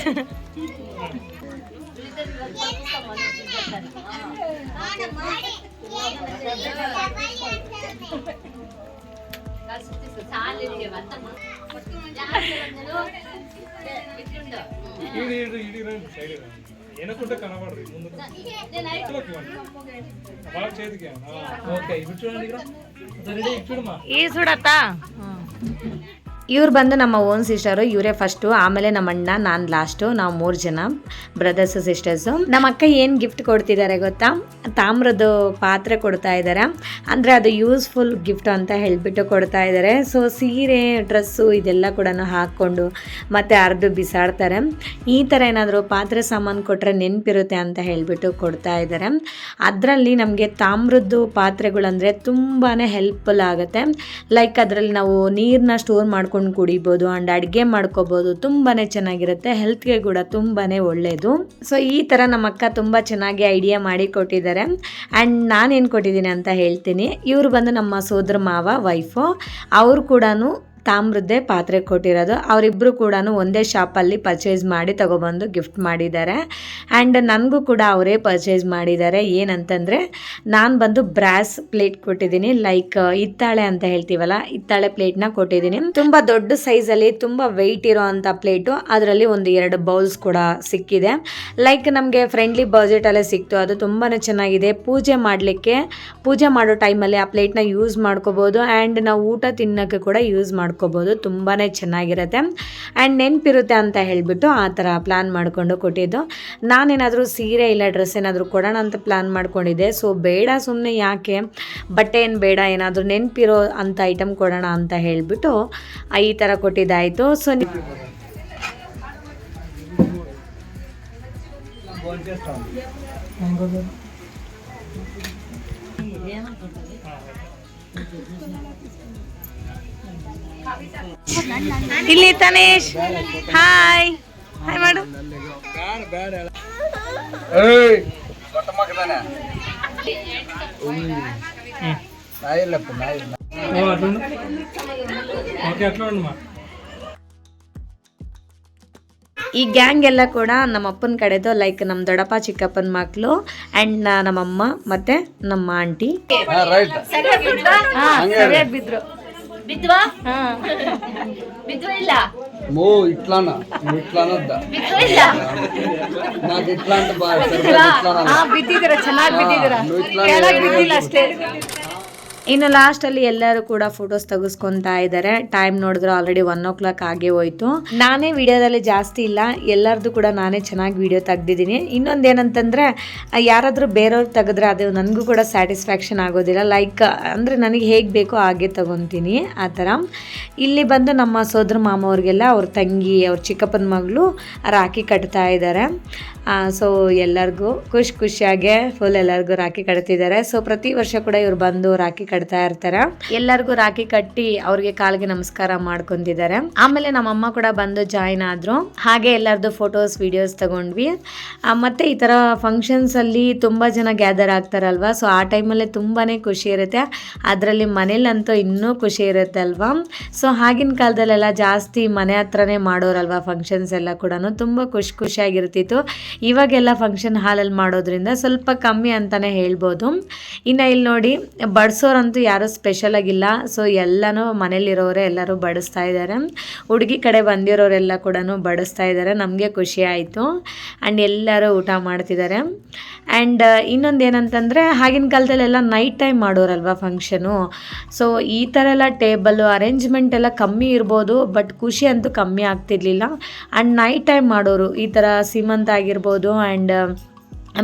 ಏನಕ್ಕೂಟ ಕನಬಡ್ರಿ ಮುಂದೆ బాగా చేతికి ఓకే ఇప్పుడు చూడండి ఇక్కడ రెడీ చూడమ్మా ఈ చూడత్తా. ಇವ್ರು ಬಂದು ನಮ್ಮ ಓನ್ ಸಿಸ್ಟರು, ಇವರೇ ಫಸ್ಟು, ಆಮೇಲೆ ನಮ್ಮ ಅಣ್ಣ, ನಾನು ಲಾಸ್ಟು. ನಾವು 3 ಜನ ಬ್ರದರ್ಸು ಸಿಸ್ಟರ್ಸು. ನಮ್ಮ ಅಕ್ಕ ಏನು ಗಿಫ್ಟ್ ಕೊಡ್ತಿದ್ದಾರೆ ಗೊತ್ತಾ? ತಾಮ್ರದ್ದು ಪಾತ್ರೆ ಕೊಡ್ತಾ ಇದ್ದಾರೆ. ಅಂದರೆ ಅದು ಯೂಸ್ಫುಲ್ ಗಿಫ್ಟ್ ಅಂತ ಹೇಳಿಬಿಟ್ಟು ಕೊಡ್ತಾ ಇದ್ದಾರೆ. ಸೊ ಸೀರೆ, ಡ್ರೆಸ್ಸು ಇದೆಲ್ಲ ಕೂಡ ಹಾಕ್ಕೊಂಡು ಮತ್ತು ಅರ್ದು ಬಿಸಾಡ್ತಾರೆ. ಈ ಥರ ಏನಾದರೂ ಪಾತ್ರೆ ಸಾಮಾನು ಕೊಟ್ಟರೆ ನೆನಪಿರುತ್ತೆ ಅಂತ ಹೇಳಿಬಿಟ್ಟು ಕೊಡ್ತಾ ಇದ್ದಾರೆ. ಅದರಲ್ಲಿ ನಮಗೆ ತಾಮ್ರದ್ದು ಪಾತ್ರೆಗಳಂದರೆ ತುಂಬಾ ಹೆಲ್ಪ್ಫುಲ್ ಆಗುತ್ತೆ. ಲೈಕ್ ಅದರಲ್ಲಿ ನಾವು ನೀರನ್ನ ಸ್ಟೋರ್ ಮಾಡ್ಕೊಂಡು ಕುಡಿಬೋದು ಆ್ಯಂಡ್ ಅಡುಗೆ ಮಾಡ್ಕೋಬೋದು. ತುಂಬಾ ಚೆನ್ನಾಗಿರುತ್ತೆ, ಹೆಲ್ತ್ಗೆ ಕೂಡ ತುಂಬಾ ಒಳ್ಳೆಯದು. ಸೊ ಈ ಥರ ನಮ್ಮ ಅಕ್ಕ ತುಂಬ ಚೆನ್ನಾಗಿ ಐಡಿಯಾ ಮಾಡಿ ಕೊಟ್ಟಿದ್ದಾರೆ. ಆ್ಯಂಡ್ ನಾನೇನು ಕೊಟ್ಟಿದ್ದೀನಿ ಅಂತ ಹೇಳ್ತೀನಿ. ಇವರು ಬಂದು ನಮ್ಮ ಸೋದರ ಮಾವ ವೈಫು, ಅವರು ಕೂಡ ತಾಮ್ರದ್ದೇ ಪಾತ್ರೆ ಕೊಟ್ಟಿರೋದು. ಅವರಿಬ್ಬರು ಕೂಡ ಒಂದೇ ಶಾಪಲ್ಲಿ ಪರ್ಚೇಸ್ ಮಾಡಿ ತಗೊಬಂದು ಗಿಫ್ಟ್ ಮಾಡಿದ್ದಾರೆ. ಆ್ಯಂಡ್ ನನಗೂ ಕೂಡ ಅವರೇ ಪರ್ಚೇಸ್ ಮಾಡಿದ್ದಾರೆ. ಏನಂತಂದರೆ ನಾನು ಬಂದು ಬ್ರಾಸ್ ಪ್ಲೇಟ್ ಕೊಟ್ಟಿದ್ದೀನಿ, ಲೈಕ್ ಹಿತ್ತಾಳೆ ಅಂತ ಹೇಳ್ತೀವಲ್ಲ, ಹಿತ್ತಾಳೆ ಪ್ಲೇಟ್ನ ಕೊಟ್ಟಿದ್ದೀನಿ. ತುಂಬ ದೊಡ್ಡ ಸೈಜಲ್ಲಿ ತುಂಬ ವೆಯ್ಟ್ ಇರೋ ಅಂಥ ಪ್ಲೇಟು. ಅದರಲ್ಲಿ ಒಂದು 2 ಬೌಲ್ಸ್ ಕೂಡ ಸಿಕ್ಕಿದೆ. ಲೈಕ್ ನಮಗೆ ಫ್ರೆಂಡ್ಲಿ ಬಜೆಟಲ್ಲೇ ಸಿಕ್ತು. ಅದು ತುಂಬಾ ಚೆನ್ನಾಗಿದೆ. ಪೂಜೆ ಮಾಡೋ ಟೈಮಲ್ಲಿ ಆ ಪ್ಲೇಟ್ನ ಯೂಸ್ ಮಾಡ್ಕೋಬೋದು. ಆ್ಯಂಡ್ ನಾವು ಊಟ ತಿನ್ನೋಕ್ಕೆ ಕೂಡ ಯೂಸ್ ಮಾಡ್ಕೋಬೋದು. ತುಂಬಾ ಚೆನ್ನಾಗಿರುತ್ತೆ ಆ್ಯಂಡ್ ನೆನಪಿರುತ್ತೆ ಅಂತ ಹೇಳಿಬಿಟ್ಟು ಆ ಥರ ಪ್ಲ್ಯಾನ್ ಮಾಡಿಕೊಂಡು ಕೊಟ್ಟಿದ್ದು. ನಾನೇನಾದರೂ ಸೀರೆ ಇಲ್ಲ ಡ್ರೆಸ್ ಏನಾದರೂ ಕೊಡೋಣ ಅಂತ ಪ್ಲ್ಯಾನ್ ಮಾಡ್ಕೊಂಡಿದ್ದೆ. ಸೊ ಬೇಡ, ಸುಮ್ಮನೆ ಯಾಕೆ, ಬಟ್ಟೆ ಏನು ಬೇಡ, ಏನಾದರೂ ನೆನಪಿರೋ ಅಂಥ ಐಟಮ್ ಕೊಡೋಣ ಅಂತ ಹೇಳಿಬಿಟ್ಟು ಈ ಥರ ಕೊಟ್ಟಿದ್ದಾಯಿತು. ಸೊ ಇಲ್ಲಿ ತನೇಶ್, ಹಾಯ್ ಹಾಯ್ ಮಾಡು. ಈ ಗ್ಯಾಂಗ್ ಎಲ್ಲ ಕೂಡ ನಮ್ಮ ಅಪ್ಪನ ಕಡೆದು, ಲೈಕ್ ನಮ್ಮ ದೊಡ್ಡಪ್ಪ ಚಿಕ್ಕಪ್ಪನ ಮಕ್ಕಳು ಆ್ಯಂಡ್ ನಮ್ಮಮ್ಮ ಮತ್ತು ನಮ್ಮ ಆಂಟಿ. ಬಿದ್ರು ಬಿದ್ವಾ ಬಿದ್ವಾ ಇಲ್ಲ మో ఇట్లానా ఇట్లానద్ద నాకు ఇట్లాంటి ಬಿದ್ದಿದ್ದೀರ, ಚೆನ್ನಾಗಿ ಬಿದ್ದಿದ್ದೀರ, ಕೆಳಗೆ ಬಿದ್ದಿಲ್ಲ ಅಷ್ಟೇ. ಇನ್ನು ಲಾಸ್ಟಲ್ಲಿ ಎಲ್ಲರೂ ಕೂಡ ಫೋಟೋಸ್ ತೆಗೆಸ್ಕೊತಾ ಇದ್ದಾರೆ. ಟೈಮ್ ನೋಡಿದ್ರೆ ಆಲ್ರೆಡಿ 1 o'clock ಆಗೇ ಹೋಯ್ತು. ನಾನೇ ವಿಡಿಯೋದಲ್ಲಿ ಜಾಸ್ತಿ ಇಲ್ಲ, ಎಲ್ಲರದ್ದು ಕೂಡ ನಾನೇ ಚೆನ್ನಾಗಿ ವಿಡಿಯೋ ತೆಗ್ದಿದ್ದೀನಿ. ಇನ್ನೊಂದು ಏನಂತಂದರೆ, ಯಾರಾದರೂ ಬೇರೆಯವ್ರು ತೆಗೆದ್ರೆ ಅದು ನನಗೂ ಕೂಡ ಸ್ಯಾಟಿಸ್ಫ್ಯಾಕ್ಷನ್ ಆಗೋದಿಲ್ಲ. ಲೈಕ್ ಅಂದರೆ ನನಗೆ ಹೇಗೆ ಬೇಕೋ ಹಾಗೆ ತೊಗೊತೀನಿ ಆ ಥರ. ಇಲ್ಲಿ ಬಂದು ನಮ್ಮ ಸೋದರ ಮಾಮ ಅವ್ರಿಗೆಲ್ಲ ಅವ್ರ ತಂಗಿ, ಅವ್ರ ಚಿಕ್ಕಪ್ಪನ ಮಗಳು ರಾಖಿ ಕಟ್ತಾ ಇದ್ದಾರೆ. ಸೊ ಎಲ್ಲರಿಗೂ ಖುಷಿಯಾಗೆ ಫುಲ್ ಎಲ್ಲರಿಗೂ ರಾಖಿ ಕಟ್ತಿದ್ದಾರೆ. ಸೊ ಪ್ರತಿ ವರ್ಷ ಕೂಡ ಇವ್ರು ಬಂದು ರಾಖಿ ಕಟ್ತಾ ಇರ್ತಾರೆ. ಎಲ್ಲರಿಗೂ ರಾಖಿ ಕಟ್ಟಿ ಅವ್ರಿಗೆ ಕಾಲಿಗೆ ನಮಸ್ಕಾರ ಮಾಡ್ಕೊಂತಿದ್ದಾರೆ. ಆಮೇಲೆ ನಮ್ಮಮ್ಮ ಕೂಡ ಬಂದು ಜಾಯಿನ್ ಆದ್ರು. ಹಾಗೆ ಎಲ್ಲರದ್ದು ಫೋಟೋಸ್ ವಿಡಿಯೋಸ್ ತಗೊಂಡ್ವಿ. ಮತ್ತೆ ಈ ಥರ ಫಂಕ್ಷನ್ಸಲ್ಲಿ ತುಂಬ ಜನ ಗ್ಯಾದರ್ ಆಗ್ತಾರಲ್ವ, ಸೊ ಆ ಟೈಮಲ್ಲೇ ತುಂಬಾ ಖುಷಿ ಇರುತ್ತೆ. ಅದರಲ್ಲಿ ಮನೇಲಂತೂ ಇನ್ನೂ ಖುಷಿ ಇರುತ್ತೆ ಅಲ್ವಾ. ಸೊ ಆಗಿನ ಕಾಲದಲ್ಲೆಲ್ಲ ಜಾಸ್ತಿ ಮನೆ ಹತ್ರನೇ ಮಾಡೋರಲ್ವ ಫಂಕ್ಷನ್ಸ್ ಎಲ್ಲ ಕೂಡ, ತುಂಬ ಖುಷಿಯಾಗಿರ್ತಿತ್ತು. ಇವಾಗೆಲ್ಲ ಫಂಕ್ಷನ್ ಹಾಲಲ್ಲಿ ಮಾಡೋದ್ರಿಂದ ಸ್ವಲ್ಪ ಕಮ್ಮಿ ಅಂತಲೇ ಹೇಳ್ಬೋದು. ಇನ್ನು ಇಲ್ಲಿ ನೋಡಿ, ಬಡಿಸೋರಂತ ಅಂತೂ ಯಾರೂ ಸ್ಪೆಷಲ್ ಆಗಿಲ್ಲ. ಸೊ ಎಲ್ಲನೂ ಮನೇಲಿರೋರೆ ಎಲ್ಲರೂ ಬಡಿಸ್ತಾ ಇದ್ದಾರೆ. ಹುಡುಗಿ ಕಡೆ ಬಂದಿರೋರೆಲ್ಲ ಕೂಡ ಬಡಿಸ್ತಾ ಇದ್ದಾರೆ. ನಮಗೆ ಖುಷಿ ಆಯಿತು. ಆ್ಯಂಡ್ ಎಲ್ಲರೂ ಊಟ ಮಾಡ್ತಿದ್ದಾರೆ. ಆ್ಯಂಡ್ ಇನ್ನೊಂದು ಏನಂತಂದರೆ ಆಗಿನ ಕಾಲದಲ್ಲೆಲ್ಲ ನೈಟ್ ಟೈಮ್ ಮಾಡೋರಲ್ವ ಫಂಕ್ಷನು. ಸೊ ಈ ಥರ ಎಲ್ಲ ಟೇಬಲ್ಲು ಅರೇಂಜ್ಮೆಂಟ್ ಎಲ್ಲ ಕಮ್ಮಿ ಇರ್ಬೋದು, ಬಟ್ ಖುಷಿ ಅಂತೂ ಕಮ್ಮಿ ಆಗ್ತಿರ್ಲಿಲ್ಲ. ಆ್ಯಂಡ್ ನೈಟ್ ಟೈಮ್ ಮಾಡೋರು ಈ ಥರ ಸೀಮಂತ ಆಗಿರ್ಬೋದು ಆ್ಯಂಡ್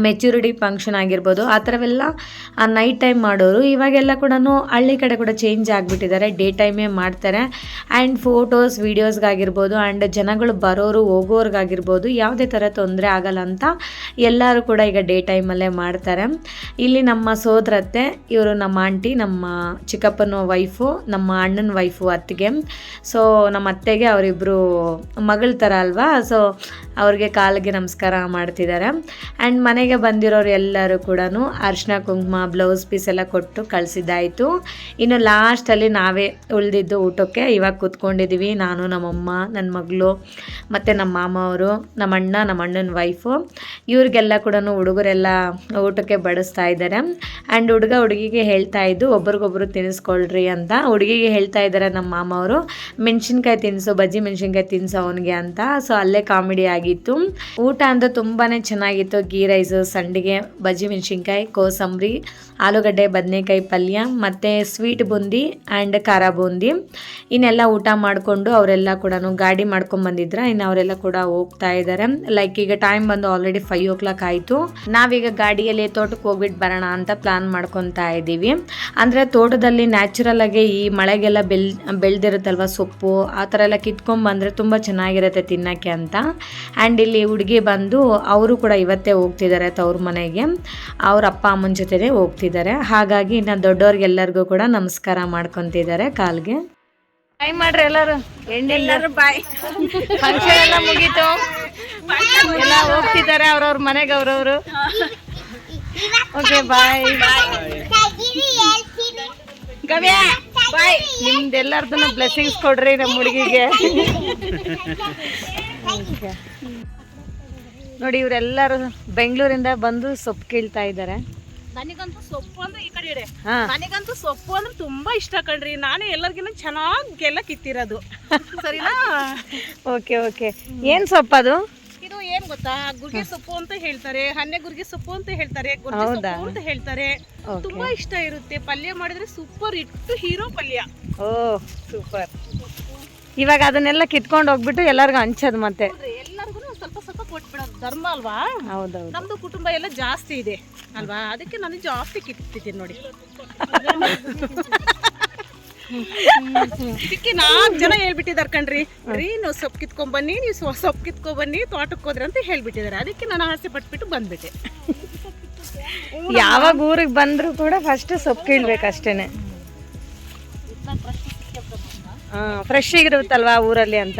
ಮೆಚ್ಯೂರಿಟಿ ಫಂಕ್ಷನ್ ಆಗಿರ್ಬೋದು, ಆ ಥರವೆಲ್ಲ ನೈಟ್ ಟೈಮ್ ಮಾಡೋರು. ಇವಾಗೆಲ್ಲ ಕೂಡ ಹಳ್ಳಿ ಕಡೆ ಕೂಡ ಚೇಂಜ್ ಆಗಿಬಿಟ್ಟಿದ್ದಾರೆ, ಡೇ ಟೈಮೇ ಮಾಡ್ತಾರೆ. ಆ್ಯಂಡ್ ಫೋಟೋಸ್ ವೀಡಿಯೋಸ್ಗಾಗಿರ್ಬೋದು ಆ್ಯಂಡ್ ಜನಗಳು ಬರೋರು ಹೋಗೋರ್ಗಾಗಿರ್ಬೋದು ಯಾವುದೇ ಥರ ತೊಂದರೆ ಆಗಲ್ಲ ಅಂತ ಎಲ್ಲರೂ ಕೂಡ ಈಗ ಡೇ ಟೈಮಲ್ಲೇ ಮಾಡ್ತಾರೆ. ಇಲ್ಲಿ ನಮ್ಮ ಸೋದರತ್ತೆ, ಇವರು ನಮ್ಮ ಆಂಟಿ, ನಮ್ಮ ಚಿಕ್ಕಪ್ಪನ ವೈಫು, ನಮ್ಮ ಅಣ್ಣನ ವೈಫು ಅತ್ತಿಗೆ. ಸೊ ನಮ್ಮ ಅತ್ತೆಗೆ ಅವರಿಬ್ಬರು ಮಗಳ ಥರ ಅಲ್ವಾ, ಸೊ ಅವ್ರಿಗೆ ಕಾಲಿಗೆ ನಮಸ್ಕಾರ ಮಾಡ್ತಿದ್ದಾರೆ. ಆ್ಯಂಡ್ ಮನೆಗೆ ಬಂದಿರೋರು ಎಲ್ಲರೂ ಕೂಡ ಅರಿಶಿನ ಕುಂಕುಮ ಬ್ಲೌಸ್ ಪೀಸ್ ಎಲ್ಲ ಕೊಟ್ಟು ಕಳಿಸಿದ್ದಾಯಿತು. ಇನ್ನು ಲಾಸ್ಟಲ್ಲಿ ನಾವೇ ಉಳಿದಿದ್ದು ಊಟಕ್ಕೆ ಇವಾಗ ಕೂತ್ಕೊಂಡಿದ್ದೀವಿ. ನಾನು, ನಮ್ಮಮ್ಮ, ನನ್ನ ಮಗಳು ಮತ್ತು ನಮ್ಮ ಮಾಮ ಅವರು, ನಮ್ಮ ಅಣ್ಣ, ನಮ್ಮ ಅಣ್ಣನ ವೈಫು, ಇವ್ರಿಗೆಲ್ಲ ಕೂಡ ಹುಡುಗರೆಲ್ಲ ಊಟಕ್ಕೆ ಬಡಿಸ್ತಾ ಇದ್ದಾರೆ. ಆ್ಯಂಡ್ ಹುಡುಗಿಗೆ ಹೇಳ್ತಾ ಇದ್ದು ಒಬ್ರಿಗೊಬ್ರು ತಿನ್ನಿಸ್ಕೊಳ್ರಿ ಅಂತ. ಹುಡುಗಿಗೆ ಹೇಳ್ತಾ ಇದ್ದಾರೆ ನಮ್ಮ ಮಾಮ ಅವರು, ಮೆಣಸಿನ್ಕಾಯಿ ತಿನ್ನಿಸು, ಬಜ್ಜಿ ಮೆಣಸಿನ್ಕಾಯಿ ತಿನ್ನಿಸು ಅವನಿಗೆ ಅಂತ. ಸೊ ಅಲ್ಲೇ ಕಾಮಿಡಿ ಆಗಿತ್ತು. ಊಟ ಅಂತೂ ತುಂಬಾ ಚೆನ್ನಾಗಿತ್ತು. ಗೀ ರೈಸು, ಸಂಡಿಗೆ, ಬಜ್ಜಿ ಮೆಣಸಿನ್ಕಾಯಿ, ಕೋಸಂಬರಿ, ಆಲೂಗಡ್ಡೆ ಬದನೆಕಾಯಿ ಪಲ್ಯ ಮತ್ತು ಸ್ವೀಟ್ ಬೂಂದಿ ಆ್ಯಂಡ್ ಖಾರ ಬೂಂದಿ. ಇನ್ನೆಲ್ಲ ಊಟ ಮಾಡಿಕೊಂಡು ಅವರೆಲ್ಲ ಕೂಡ ಗಾಡಿ ಮಾಡ್ಕೊಂಡು ಬಂದಿದ್ರ. ಇನ್ನು ಅವರೆಲ್ಲ ಕೂಡ ಹೋಗ್ತಾ ಇದ್ದಾರೆ. ಲೈಕ್ ಈಗ ಟೈಮ್ ಬಂದು ಆಲ್ರೆಡಿ 5 o'clock ಆಯಿತು. ನಾವೀಗ ಗಾಡಿಯಲ್ಲಿ ತೋಟಕ್ಕೆ ಹೋಗ್ಬಿಟ್ಟು ಬರೋಣ ಅಂತ ಪ್ಲಾನ್ ಮಾಡ್ಕೊತಾ ಇದ್ದೀವಿ. ಅಂದರೆ ತೋಟದಲ್ಲಿ ನ್ಯಾಚುರಲ್ ಆಗಿ ಈ ಮಳೆಗೆಲ್ಲ ಬೆಳೆದಿರುತ್ತಲ್ವ ಸೊಪ್ಪು, ಆ ಥರ ಎಲ್ಲ ಕಿತ್ಕೊಂಡ್ಬಂದರೆ ತುಂಬ ಚೆನ್ನಾಗಿರುತ್ತೆ ತಿನ್ನೋಕ್ಕೆ ಅಂತ. ಆ್ಯಂಡ್ ಇಲ್ಲಿ ಹುಡುಗಿ ಬಂದು ಅವರು ಕೂಡ ಇವತ್ತೇ ಹೋಗ್ತಿದ್ದಾರೆ ತವ್ರ ಮನೆಗೆ. ಅವ್ರ ಅಪ್ಪ ಅಮ್ಮನ ಜೊತೆನೇ ಹೋಗ್ತಿದ್ದಾರೆ. ಹಾಗಾಗಿ ಇನ್ನು ದೊಡ್ಡವ್ರಿಗೆಲ್ಲರಿಗೂ ಕೂಡ ನಮಸ್ಕಾರ ಮಾಡ್ಕೊತಿದ್ದಾರೆ ಕಾಲ್ಗೆ. ಬಾಯ್ ಮಾಡ್ರಿ ಎಲ್ಲರೂ. ಎಲ್ಲರೂ ಬಾಯ್. ಫಂಕ್ಷನ್ ಎಲ್ಲ ಮುಗೀತು, ಎಲ್ಲ ಹೋಗ್ತಿದ್ದಾರೆ ಅವ್ರವ್ರ ಮನೆಗೆ ಅವ್ರವರು. Okay bye. ಗವ್ಯ ಬಾಯ್. ನಿಮ್ದೆಲ್ಲರದನ್ನು ಬ್ಲೆಸ್ಸಿಂಗ್ಸ್ ಕೊಡ್ರಿ ನಮ್ಮ ಹುಡುಗಿಗೆ. ನೋಡಿ ಇವರೆಲ್ಲರೂ ಬೆಂಗಳೂರಿಂದ ಬಂದು ಸೊಪ್ಪು ಕೀಳ್ತಾ ಇದ್ದಾರೆ. ನನಗಂತೂ ಸೊಪ್ಪು ಅಂದ್ರೆ ಈ ಕಡೆ ಇಡೆ. ನನಗಂತೂ ಸೊಪ್ಪು ಅಂದ್ರೆ ತುಂಬಾ ಇಷ್ಟ ಕಣ್ರಿ. ನಾನೇ ಎಲ್ಲರಿಗಿನ್ನ ಚೆನ್ನಾಗೆಲ್ಲ ಕಿತ್ತಿರೋದು. ಸರಿನಾ? Okay okay. ಏನ್ ಸೊಪ್ಪು ಅದು? ಇದು ಏನ್ ಗೊತ್ತಾ, ಗುರ್ಗೆ ಸೊಪ್ಪು ಅಂತ ಹೇಳ್ತಾರೆ, ಹನ್ನೆ ಗುರ್ಗೆ ಸೊಪ್ಪು ಅಂತ ಹೇಳ್ತಾರೆ, ಗುರ್ಗೆ ಸೊಪ್ಪು ಅಂತ ಹೇಳ್ತಾರೆ. ತುಂಬಾ ಇಷ್ಟ ಇರುತ್ತೆ. ಪಲ್ಯ ಮಾಡಿದ್ರೆ ಸೂಪರ್ ಇಟ್ಟು ಹೀರೋ ಪಲ್ಯ. ಓ ಸೂಪರ್. ಇವಾಗ ಅದನ್ನೆಲ್ಲ ಕಿತ್ಕೊಂಡು ಹೋಗ್ಬಿಟ್ಟು ಎಲ್ಲರಿಗೂ ಹಂಚೋದು ಮತ್ತೆ. ಎಲ್ಲರಿಗೂ ಸ್ವಲ್ಪ ಸ್ವಲ್ಪ ಕೊಟ್ಬಿಡೋದು ಧರ್ಮ ಅಲ್ವಾ? ಹೌದೌದು. ನಮ್ದು ಕುಟುಂಬ ಎಲ್ಲ ಜಾಸ್ತಿ ಇದೆ ಅಲ್ವಾ, ಅದಕ್ಕೆ ನಾನು ಜಾಸ್ತಿ ಕಿತ್ತಿದ್ದೀನಿ ನೋಡಿ. ಇದಕ್ಕೆ 4 ಜನ ಹೇಳ್ಬಿಟ್ಟಿದ್ದಾರೆ ಕಣ್ರಿ, ನೀವು ಸೊಪ್ಪು ಕಿತ್ಕೊಂಡ್ಬನ್ನಿ, ನೀವು ಸೊಪ್ಪು ಕಿತ್ಕೊಂಡ್ಬನ್ನಿ ತೋಟಕ್ಕೆ ಹೋದ್ರೆ ಅಂತ ಹೇಳ್ಬಿಟ್ಟಿದ್ದಾರೆ. ಅದಕ್ಕೆ ನಾನು ಆಸೆ ಪಟ್ಬಿಟ್ಟು ಬಂದ್ಬಿಟ್ಟೆ. ಯಾವಾಗ ಊರಿಗೆ ಬಂದ್ರು ಕೂಡ ಫಸ್ಟ್ ಸೊಪ್ಪು ಕೀಳ್ಬೇಕು ಅಷ್ಟೇನೆ. ಫ್ರೆಶ್ ಇರುತ್ತಲ್ವಾ ಊರಲ್ಲಿ ಅಂತ.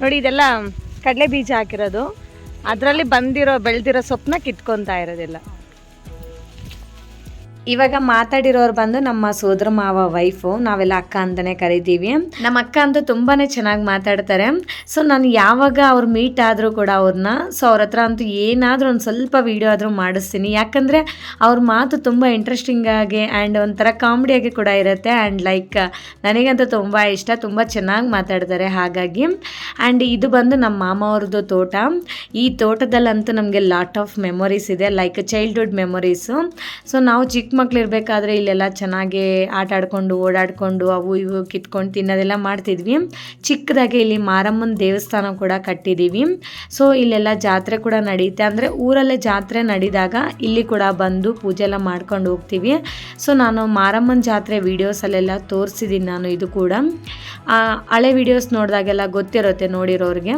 ನೋಡಿ ಇದೆಲ್ಲ ಕಡಲೆ ಬೀಜ ಹಾಕಿರೋದು, ಅದರಲ್ಲಿ ಬೆಳೆದಿರೋ ಸೊಪ್ಪನ್ನ ಕಿತ್ಕೊತಾ ಇರೋದಿಲ್ಲ. ಇವಾಗ ಮಾತಾಡಿರೋರು ಬಂದು ನಮ್ಮ ಸೋದರ ಮಾವ ವೈಫು, ನಾವೆಲ್ಲ ಅಕ್ಕ ಅಂತಲೇ ಕರಿತೀವಿ. ನಮ್ಮ ಅಕ್ಕ ಅಂತೂ ತುಂಬಾ ಚೆನ್ನಾಗಿ ಮಾತಾಡ್ತಾರೆ. ಸೊ ನಾನು ಯಾವಾಗ ಅವ್ರು ಮೀಟ್ ಆದರೂ ಕೂಡ ಅವ್ರನ್ನ, ಸೊ ಅವ್ರ ಹತ್ರ ಅಂತೂ ಏನಾದರೂ ಒಂದು ಸ್ವಲ್ಪ ವೀಡಿಯೋ ಆದರೂ ಮಾಡಿಸ್ತೀನಿ. ಯಾಕಂದರೆ ಅವ್ರ ಮಾತು ತುಂಬ ಇಂಟ್ರೆಸ್ಟಿಂಗ್ ಆಗಿ ಆ್ಯಂಡ್ ಒಂಥರ ಕಾಮಿಡಿಯಾಗಿ ಕೂಡ ಇರುತ್ತೆ. ಆ್ಯಂಡ್ ಲೈಕ್ ನನಗಂತೂ ತುಂಬ ಇಷ್ಟ, ತುಂಬ ಚೆನ್ನಾಗಿ ಮಾತಾಡ್ತಾರೆ. ಹಾಗಾಗಿ ಆ್ಯಂಡ್ ಇದು ಬಂದು ನಮ್ಮ ಮಾಮ ಅವ್ರದ್ದು ತೋಟ. ಈ ತೋಟದಲ್ಲಂತೂ ನಮಗೆ ಲಾಟ್ ಆಫ್ ಮೆಮೊರೀಸ್ ಇದೆ, ಲೈಕ್ ಚೈಲ್ಡ್ಹುಡ್ ಮೆಮೊರೀಸು. ಸೊ ನಾವು ಚಿಕ್ಕ ಮಕ್ಳು ಇರಬೇಕಾದ್ರೆ ಇಲ್ಲೆಲ್ಲ ಚೆನ್ನಾಗಿ ಆಟ ಆಡ್ಕೊಂಡು ಓಡಾಡಿಕೊಂಡು ಅವು ಇವು ಕಿತ್ಕೊಂಡು ತಿನ್ನೋದೆಲ್ಲ ಮಾಡ್ತಿದ್ವಿ. ಚಿಕ್ಕದಾಗಿ ಇಲ್ಲಿ ಮಾರಮ್ಮನ ದೇವಸ್ಥಾನ ಕೂಡ ಕಟ್ಟಿದ್ದೀವಿ. ಸೊ ಇಲ್ಲೆಲ್ಲ ಜಾತ್ರೆ ಕೂಡ ನಡೆಯುತ್ತೆ. ಅಂದರೆ ಊರಲ್ಲೇ ಜಾತ್ರೆ ನಡೆದಾಗ ಇಲ್ಲಿ ಕೂಡ ಬಂದು ಪೂಜೆ ಎಲ್ಲ ಮಾಡ್ಕೊಂಡು ಹೋಗ್ತೀವಿ. ಸೊ ನಾನು ಮಾರಮ್ಮನ ಜಾತ್ರೆ ವೀಡಿಯೋಸಲ್ಲೆಲ್ಲ ತೋರಿಸಿದ್ದೀನಿ ನಾನು. ಇದು ಕೂಡ ಹಳೆ ವೀಡಿಯೋಸ್ ನೋಡಿದಾಗೆಲ್ಲ ಗೊತ್ತಿರುತ್ತೆ ನೋಡಿರೋರಿಗೆ.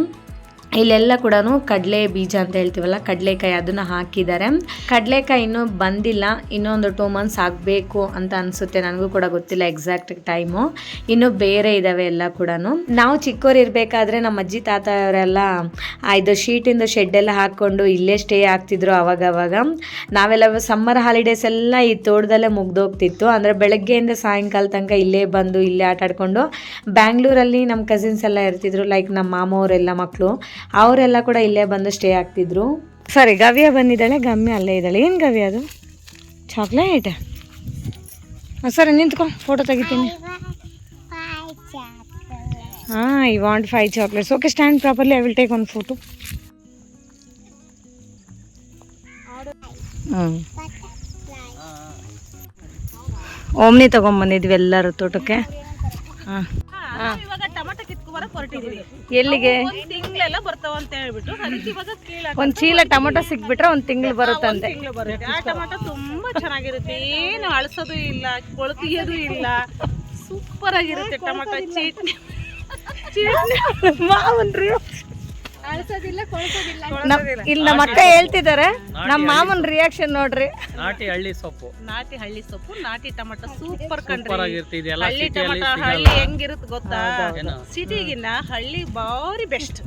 ಇಲ್ಲೆಲ್ಲ ಕೂಡ ಕಡಲೆ ಬೀಜ ಅಂತ ಹೇಳ್ತೀವಲ್ಲ, ಕಡಲೆಕಾಯಿ, ಅದನ್ನು ಹಾಕಿದ್ದಾರೆ. ಕಡಲೆಕಾಯಿ ಇನ್ನೂ ಬಂದಿಲ್ಲ, ಇನ್ನೊಂದು 2 months ಆಗಬೇಕು ಅಂತ ಅನಿಸುತ್ತೆ. ನನಗೂ ಕೂಡ ಗೊತ್ತಿಲ್ಲ ಎಕ್ಸಾಕ್ಟ್ ಟೈಮು. ಇನ್ನೂ ಬೇರೆ ಇದ್ದಾವೆ ಎಲ್ಲ ಕೂಡ. ನಾವು ಚಿಕ್ಕವ್ರು ಇರಬೇಕಾದ್ರೆ ನಮ್ಮ ಅಜ್ಜಿ ತಾತ ಅವರೆಲ್ಲ ಇದು ಶೀಟಿಂದ ಶೆಡ್ಡೆಲ್ಲ ಹಾಕ್ಕೊಂಡು ಇಲ್ಲೇ ಸ್ಟೇ ಆಗ್ತಿದ್ರು. ಅವಾಗವಾಗ ನಾವೆಲ್ಲ ಸಮ್ಮರ್ ಹಾಲಿಡೇಸ್ ಎಲ್ಲ ಈ ತೋಟದಲ್ಲೇ ಮುಗ್ದೋಗ್ತಿತ್ತು. ಅಂದರೆ ಬೆಳಗ್ಗೆಯಿಂದ ಸಾಯಂಕಾಲ ತನಕ ಇಲ್ಲೇ ಬಂದು ಇಲ್ಲೇ ಆಟ ಆಡ್ಕೊಂಡು, ಬ್ಯಾಂಗ್ಳೂರಲ್ಲಿ ನಮ್ಮ ಕಸಿನ್ಸ್ ಎಲ್ಲ ಇರ್ತಿದ್ರು, ಲೈಕ್ ನಮ್ಮ ಮಾಮವರೆಲ್ಲ ಮಕ್ಕಳು, ಅವರೆಲ್ಲ ಕೂಡ ಇಲ್ಲೇ ಬಂದು ಸ್ಟೇ ಆಗ್ತಿದ್ರು. ಸರಿ, ಗವ್ಯ ಬಂದಿದ್ದಾಳೆ, ಗಮ್ಯ ಅಲ್ಲೇ ಇದ್ದಾಳೆ. ಏನು ಗವ್ಯ ಅದು? ಚಾಕ್ಲೇಟ್? ಸರಿ ನಿಂತ್ಕೊ, ಫೋಟೋ ತೆಗಿತೀನಿ. ಹಾಂ, I want 5 chocolates. Okay, stand properly. I will take one photo. Omni ತಗೊಂಡ್ಬಂದಿದ್ವಿ ಎಲ್ಲರೂ ತೋಟಕ್ಕೆ. ಹಾಂ, ಇವಾಗ ಟೊಮೆಟೊ ಕಿತ್ಕೊಂಬರಕ್ ಹೊರಟಿದೀವಿ. ಎಲ್ಲಿಗೆ? ತಿಂಗಳೆಲ್ಲ ಬರ್ತಾವ ಅಂತ ಹೇಳ್ಬಿಟ್ಟು ಅದಕ್ಕೆ ಇವಾಗ ಒಂದು ಚೀಲ ಟೊಮೆಟೊ ಸಿಕ್ಬಿಟ್ರೆ ಒಂದು ತಿಂಗಳು ಬರುತ್ತಂತೆ. ತಿಂಗಳು ಬರುತ್ತೆ. ಆ ಟೊಮೆಟೊ ತುಂಬಾ ಚೆನ್ನಾಗಿರುತ್ತೆ, ಏನು ಅಳಸೋದು ಇಲ್ಲ, ಕೊಳತಿಯೋದು ಇಲ್ಲ, ಸೂಪರ್ ಆಗಿರುತ್ತೆ ಟೊಮೆಟೊ. ಚಟ್ನಿ ಮಾವನ್ರಿ ಇಲ್ಲಿ ನಮ್ಮ ಅಕ್ಕ ಹೇಳ್ತಿದ್ದಾರೆ, ನಮ್ಮ ಮಾಮನ್ ರಿಯಾಕ್ಷನ್ ನೋಡ್ರಿ. ನಾಟಿ ಹಳ್ಳಿ ಸೊಪ್ಪು, ನಾಟಿ ಟೊಮೆಟೊ ಸೂಪರ್ ಕಂಡ್ರಿ. ಇದೆಲ್ಲ ಹಳ್ಳಿ ಟೊಮೆಟೊ ಹಳ್ಳಿ ಹೆಂಗಿರುತ್ತೆ ಗೊತ್ತಾ? ಸಿಟಿಗಿನ್ನ ಹಳ್ಳಿ ಬಾರಿ ಬೆಸ್ಟ್.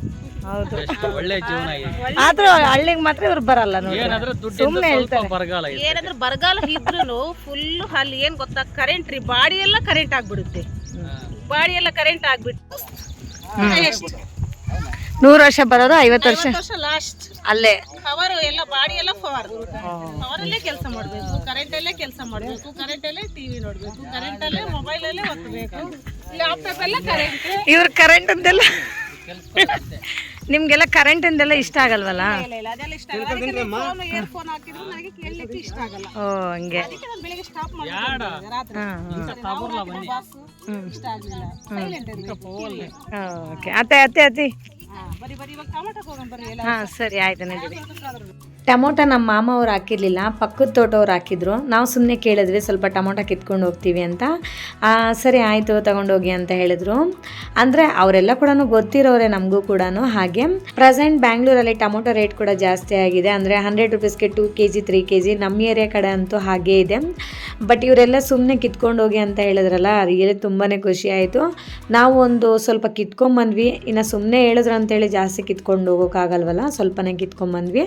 ಹೌದು, ಒಳ್ಳೆ ಜೀವನ ಇದೆ. ಆದ್ರೂ ಹಳ್ಳಿಗೆ ಮಾತ್ರ ಇವ್ರು ಬರಲ್ಲ ನೋಡಿ. ಏನಾದ್ರೂ ಸುಮ್ಮನೆ ಹೇಳ್ತಾರೆ. ಬರಗಾಲ ಇದೆ. ಏನಾದ್ರೂ ಬರಗಾಲ ಇದ್ರೂ ಫುಲ್ ಅಲ್ಲಿ ಏನ್ ಗೊತ್ತಾ, ಕರೆಂಟ್ ರೀ, ಬಾಡಿ ಎಲ್ಲ ಕರೆಂಟ್ ಆಗ್ಬಿಡುತ್ತೆ. ಬಾಡಿ ಎಲ್ಲ ಕರೆಂಟ್ ಆಗ್ಬಿಟ್ಟು 100 ವರ್ಷ ಬರೋದು, 50 ವರ್ಷ ಲಾಸ್ಟ್ ಅಲ್ಲೇ. ಪವರ್ ಎಲ್ಲ ಬಾಡಿ ಎಲ್ಲ ಪವರ್ ಅಲ್ಲೇ ಕೆಲಸ ಮಾಡ್ಬೇಕು, ಕರೆಂಟ್ ಅಲ್ಲೇ ಕೆಲಸ ಮಾಡ್ಬೇಕು, ಕರೆಂಟ್ ಅಲ್ಲೇ ಟಿವಿ ನೋಡ್ಬೇಕು, ಕರೆಂಟ್ ಅಲ್ಲೇ ಮೊಬೈಲ್ ಅಲ್ಲೇ ಒತ್ತಬೇಕು, ಲ್ಯಾಪ್ಟಾಪ್ ಎಲ್ಲ ಕರೆಂಟ್. ಇವ್ರ ಕರೆಂಟ್ ಅಂತೆಲ್ಲ ನಿಮ್ಗೆಲ್ಲ ಕರೆಂಟ್ ಅಂದೆಲ್ಲ ಇಷ್ಟ ಆಗಲ್ವಲ್ಲ? ಅದೆಲ್ಲ ಇಷ್ಟ ಆಗಲ್ಲ. ಇಯರ್ಫೋನ್ ಹಾಕಿದ್ರು ನನಗೆ ಕೇಳಲಿಕ್ಕೆ ಇಷ್ಟ ಆಗಲ್ಲ. ಓ ಹಂಗೆ. ಅದಕ್ಕೆ ನಾನು ಬೆಳಿಗ್ಗೆ ಸ್ಟಾಪ್ ಮಾಡ್ತೀನಿ ರಾತ್ರಿ. ಇಷ್ಟ ಆಗಲಿಲ್ಲ, ಸೈಲೆಂಟ್ ಇರಬೇಕು. ಓಕೆ, ಅತ್ತೆ ಬರೀ ಇವಾಗ ಟೊಮೆಟೊ ಹೋಗೋಣ ಬರ್ರಿ. ಹಾಂ ಸರಿ, ಆಯ್ತು ನಡೀರಿ. ಟೊಮೊಟೊ ನಮ್ಮ ಮಾಮ ಅವ್ರು ಹಾಕಿರಲಿಲ್ಲ, ಪಕ್ಕದ ತೋಟವ್ರು ಹಾಕಿದ್ರು. ನಾವು ಸುಮ್ಮನೆ ಕೇಳಿದ್ವಿ ಸ್ವಲ್ಪ ಟೊಮೊಟೊ ಕಿತ್ಕೊಂಡು ಹೋಗ್ತೀವಿ ಅಂತ. ಸರಿ ಆಯಿತು ತಗೊಂಡೋಗಿ ಅಂತ ಹೇಳಿದ್ರು. ಅಂದರೆ ಅವರೆಲ್ಲ ಕೂಡ ಗೊತ್ತಿರೋರೆ ನಮಗೂ ಕೂಡ. ಹಾಗೆ ಪ್ರೆಸೆಂಟ್ ಬ್ಯಾಂಗ್ಳೂರಲ್ಲಿ ಟೊಮೊಟೊ ರೇಟ್ ಕೂಡ ಜಾಸ್ತಿ ಆಗಿದೆ. ಅಂದರೆ 100 rupeesಗೆ 2 kg 3 kg. ನಮ್ಮ ಏರಿಯಾ ಕಡೆ ಅಂತೂ ಹಾಗೇ ಇದೆ. ಬಟ್ ಇವರೆಲ್ಲ ಸುಮ್ಮನೆ ಕಿತ್ಕೊಂಡು ಹೋಗಿ ಅಂತ ಹೇಳಿದ್ರಲ್ಲ, ರಿಯಲಿ ತುಂಬಾ ಖುಷಿ ಆಯಿತು. ನಾವು ಒಂದು ಸ್ವಲ್ಪ ಕಿತ್ಕೊಂಬಂದ್ವಿ. ಇನ್ನು ಸುಮ್ಮನೆ ಹೇಳಿದ್ರು ಅಂತೇಳಿ ಜಾಸ್ತಿ ಕಿತ್ಕೊಂಡು ಹೋಗೋಕ್ಕಾಗಲ್ವಲ್ಲ, ಸ್ವಲ್ಪನೇ ಕಿತ್ಕೊಂಬಂದ್ವಿ.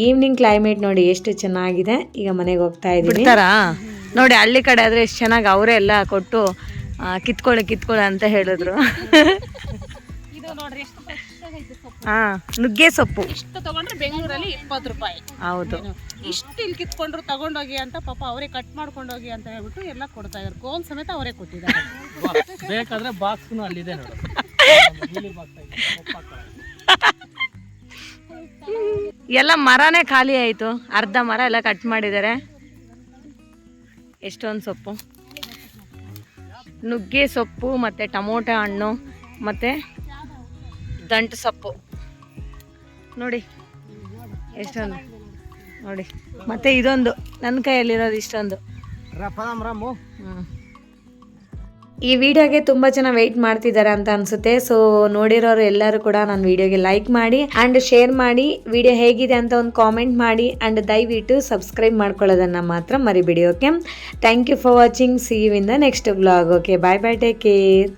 ಈವ್ನಿಂಗ್ ಕ್ಲೈಮೇಟ್ ನೋಡಿ ಎಷ್ಟು ಚೆನ್ನಾಗಿದೆ. ಈಗ ಮನೆಗೆ ಹೋಗ್ತಾ ಇದ್ದೀವಿ. ನೋಡಿ ಹಳ್ಳಿ ಕಡೆ ಆದರೆ ಎಷ್ಟು ಚೆನ್ನಾಗಿ ಅವರೇ ಎಲ್ಲ ಕೊಟ್ಟು ಕಿತ್ಕೊಳ್ಳಿ ಅಂತ ಹೇಳಿದ್ರು. ಇದು ನೋಡ್ರಿ ಎಷ್ಟು ಫ್ರೆಶ್ ಆಗೈತೆ ಸೊಪ್ಪು. ಹಾಂ, ನುಗ್ಗೆ ಸೊಪ್ಪು ಇಷ್ಟು ತಗೊಂಡ್ರೆ ಬೆಂಗಳೂರಲ್ಲಿ 20 ರೂಪಾಯಿ. ಹೌದು. ಇಷ್ಟು ಇಲ್ಲಿ ಕಿತ್ಕೊಂಡ್ರು ತಗೊಂಡೋಗಿ ಅಂತ ಪಾಪ ಅವರೇ ಕಟ್ ಮಾಡ್ಕೊಂಡೋಗಿ ಅಂತ ಹೇಳ್ಬಿಟ್ಟು ಎಲ್ಲ ಕೊಡ್ತಾ ಇದ್ದಾರೆ. ಕೋನ್ ಸಮೇತ ಅವರೇ ಕೊಟ್ಟಿದ್ದಾರೆ. ಬೇಕಾದ್ರೆ ಬಾಕ್ಸ್ ಅಲ್ಲಿದೆ ನೋಡು. ಎಲ್ಲ ಮರನೇ ಖಾಲಿ ಆಯಿತು, ಅರ್ಧ ಮರ ಎಲ್ಲ ಕಟ್ ಮಾಡಿದ್ದಾರೆ. ಎಷ್ಟೊಂದು ಸೊಪ್ಪು, ನುಗ್ಗೆ ಸೊಪ್ಪು ಮತ್ತು ಟೊಮೊಟೊ ಹಣ್ಣು ಮತ್ತು ದಂಟು ಸೊಪ್ಪು ನೋಡಿ ಎಷ್ಟೊಂದು ನೋಡಿ. ಮತ್ತು ಇದೊಂದು ನನ್ನ ಕೈಯಲ್ಲಿರೋದು ಇಷ್ಟೊಂದು. ಈ ವಿಡಿಯೋಗೆ ತುಂಬ ಜನ ವೆಯ್ಟ್ ಮಾಡ್ತಿದ್ದಾರೆ ಅಂತ ಅನಿಸುತ್ತೆ. ಸೊ ನೋಡಿರೋರು ಎಲ್ಲರೂ ಕೂಡ ನನ್ನ ವಿಡಿಯೋಗೆ ಲೈಕ್ ಮಾಡಿ ಆ್ಯಂಡ್ ಶೇರ್ ಮಾಡಿ. ವಿಡಿಯೋ ಹೇಗಿದೆ ಅಂತ ಒಂದು ಕಾಮೆಂಟ್ ಮಾಡಿ ಆ್ಯಂಡ್ ದಯವಿಟ್ಟು ಸಬ್ಸ್ಕ್ರೈಬ್ ಮಾಡ್ಕೊಳ್ಳೋದನ್ನು ಮಾತ್ರ ಮರಿಬೇಡಿ. Okay, thank you for watching. See you in the next vlog. Okay, bye bye, take care.